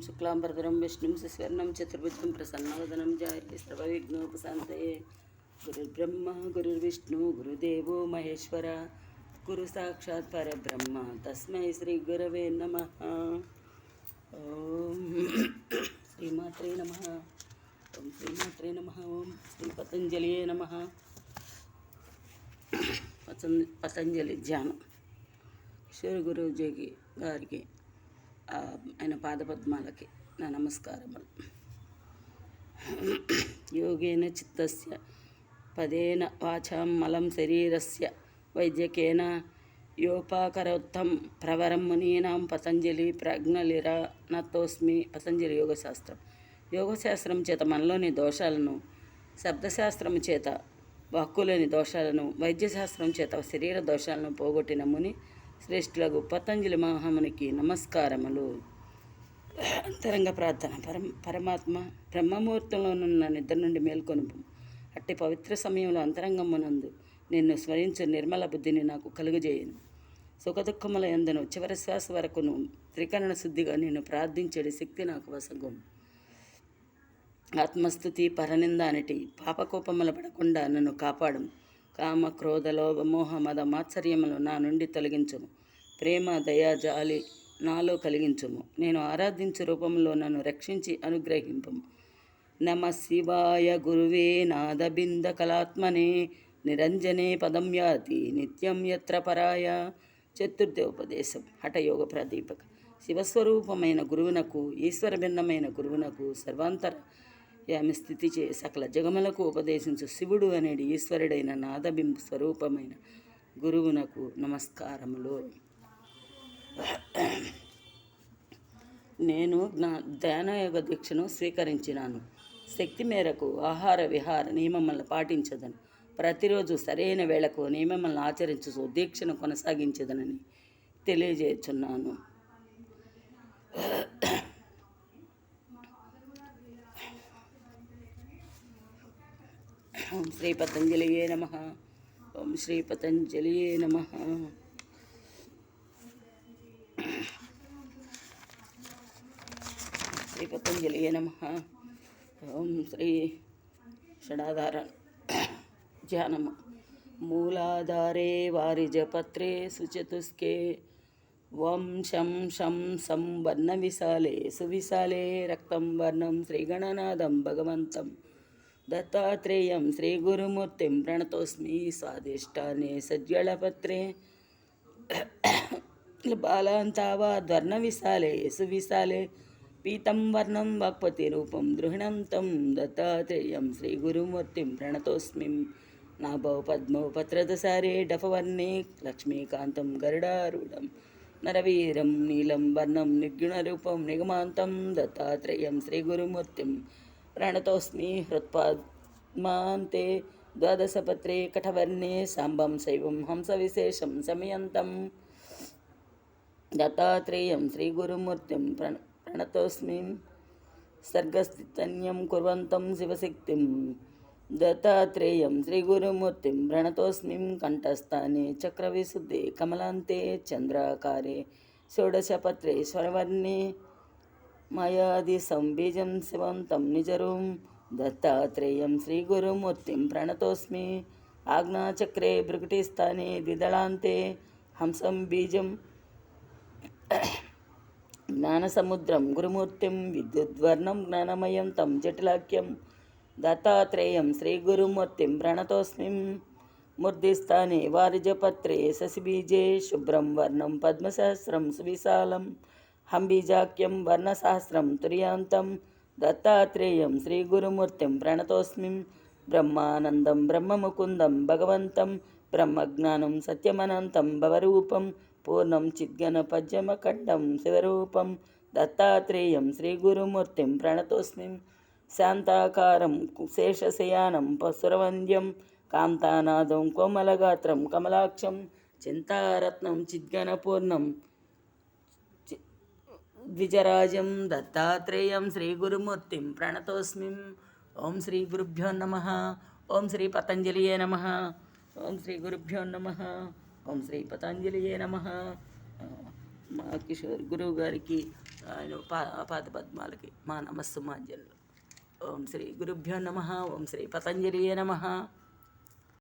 शुक्लांबरधरं विष्णुं शशिवर्णं चतुर्भुजं प्रसन्नवदनं ध्यायेत् सर्वविघ्नोपशान्तये। गुरुर्ब्रह्मा गुरुर्विष्णु गुरुदेवो महेश्वर गुरु साक्षात् परब्रह्म तस्मै श्रीगुरवे नमः। ओम श्रीमात्रे नमः। ओम श्रीमात्रे नमः। ओम श्री पतंजलिये नमः। పతంజలి ధ్యానం కిషోర్ గురూజీకి గారికి ఆయన పాదపద్మాలకి నా నమస్కారములు. యోగేన చిత్తస్య పదేన వాచాం మలం శరీరస్య వైద్యకేన యోపాకరోత్తం ప్రవరం మునీనాం పతంజలి ప్రజ్ఞలిరనతోస్మి. పతంజలి యోగశాస్త్రం చేత మనలోని దోషాలను, శబ్దశాస్త్రము చేత వాక్కులోని దోషాలను, వైద్యశాస్త్రం చేత శరీర దోషాలను పోగొట్టిన ముని శ్రేష్ఠులకు పతంజలి మహామునికి నమస్కారములు. అంతరంగ ప్రార్థన. పరమాత్మ బ్రహ్మముహూర్తంలోనున్న నిద్ర నుండి మేల్కొను. అట్టి పవిత్ర సమయంలో అంతరంగమునందు నిన్ను స్మరించు నిర్మల బుద్ధిని నాకు కలుగజేయను. సుఖదుఖముల యందును చివరి శ్వాస వరకును త్రికరణ శుద్ధిగా నిన్ను ప్రార్థించేది శక్తి నాకు వసగు. ఆత్మస్థుతి పరనింద అనిటి పాపకోపముల పడకుండా నన్ను కాపాడు. కామ క్రోధ లోభ మోహ మద మాత్సర్యములు నా నుండి తొలగించుము. ప్రేమ దయా జాలి నాలో కలిగించుము. నేను ఆరాధించు రూపంలో నన్ను రక్షించి అనుగ్రహింపము. నమ శివాయ గురువే నాదబింద కళాత్మనే నిరంజనే పదం యాతి నిత్యం యత్ర పరాయ. చతుర్థోపదేశం. హఠయోగ ప్రదీపక. శివస్వరూపమైన గురువునకు, ఈశ్వర భిన్నమైన గురువునకు, సర్వాంతర్యామి స్థితి చే సకల జగములకు ఉపదేశించు శివుడు అనేది ఈశ్వరుడైన నాదబింబ స్వరూపమైన గురువునకు నమస్కారములు. నేను ధ్యానయోగ దీక్షను స్వీకరించినాను. శక్తి మేరకు ఆహార విహార నియమములను పాటించదను. ప్రతిరోజు సరైన వేళకు నియమములను ఆచరించు దీక్షను కొనసాగించదనని తెలియజేస్తున్నాను. ఓం శ్రీ పతంజలియే నమః. ఓం శ్రీ పతంజలియే నమః. శ్రీ పతంజలియే నమః. ఓం శ్రీ షడాధార ధ్యానము. మూలాధారే వారిజపత్రే సుచతుస్కే వం శం శం సం వర్ణ విశాలే సువిశాలే రక్తం వర్ణం శ్రీగణనాథం భగవంతం దత్తాత్రేయం శ్రీగురుమూర్తిం ప్రణతోస్మి. స్వాదిష్టానే సజ్జలపత్రే బాలాంతావాద్వర్ణ విశాలే సువిశాలే పీతం వర్ణం వాక్పతి రూపం ద్రుహిణం తం దత్తాత్రేయం శ్రీగురుమూర్తిం ప్రణతోస్మి. నాభౌ పద్మౌ పత్రదసారే డఫవర్ణే లక్ష్మీకాంతం గరుడారూఢం నరవీరం నీలం వర్ణం నిర్గుణరూపం నిగమాంతం దత్తాత్రేయం శ్రీగురుమూర్తిం ప్రణతోస్మి. హృత్పద్మాంతే ద్వాదశపత్రే కఠవర్ణే సాంబం శైవం హంసవిశేషం సమయంతం దత్తాత్రేయం శ్రీగురుమూర్తిం ప్రణతోస్మి. సర్గస్థితన్యం కుర్వంతం శివశక్తిం దత్తాత్రేయం శ్రీగురుమూర్తిం ప్రణతోస్మి. కంఠస్థానే చక్రవిశుద్ధే కమలాంతే చంద్రాకారే షోడశపత్రే స్వరవర్ణే మాయాది సంబీజం శివంతం నిజరూం దత్తాత్రేయం శ్రీగురుమూర్తిం ప్రణతోస్మి. ఆజ్ఞాచక్రే భృకుటిస్థానే ద్విదళాంతే హంసం బీజం జ్ఞానసముద్రం గురుమూర్తిం విద్యుద్వర్ణం జ్ఞానమయం తం జటిలాఖ్యం దత్తాత్రేయం శ్రీగురుమూర్తిం ప్రణతోస్మి. మూర్ధిస్థానే వారిజపత్రే శశిబీజే శుభ్రం వర్ణం పద్మసహస్రం సువిశాలం హంబీజాఖ్యం వర్ణసహస్రం తుర్యాంతం దత్తాత్రేయం శ్రీగురుమూర్తిం ప్రణతోస్మి. బ్రహ్మానందం బ్రహ్మముకుందం భగవంతం బ్రహ్మజ్ఞానం సత్యమనంతం భవరూపం పూర్ణం చిద్గణ పద్యమఖండం శివరూపం దత్తాత్రేయం శ్రీగురుమూర్తిం ప్రణతోస్మి. శాంతాకారం శేషశయానం పశురవంద్యం కాంతానాదం కోమలగాత్రం కమలాక్షం చింతారత్నం చిద్గణపూర్ణం ద్విజరాజం దత్తాత్రేయం శ్రీగురుమూర్తిం ప్రణతోస్మి. ఓం శ్రీ గురుభ్యో నమః. ఓం శ్రీ పతంజలియే నమః. ఓం శ్రీ గురుభ్యో నమః. ఓం శ్రీ పతంజలియే నమః. మా కిషోర్ గురువు గారికి ఆయన పాద పద్మాలకి మా నమస్సుమాంజలు. ఓం శ్రీ గురుభ్యో నమ. ఓం శ్రీ పతంజలియే నమ.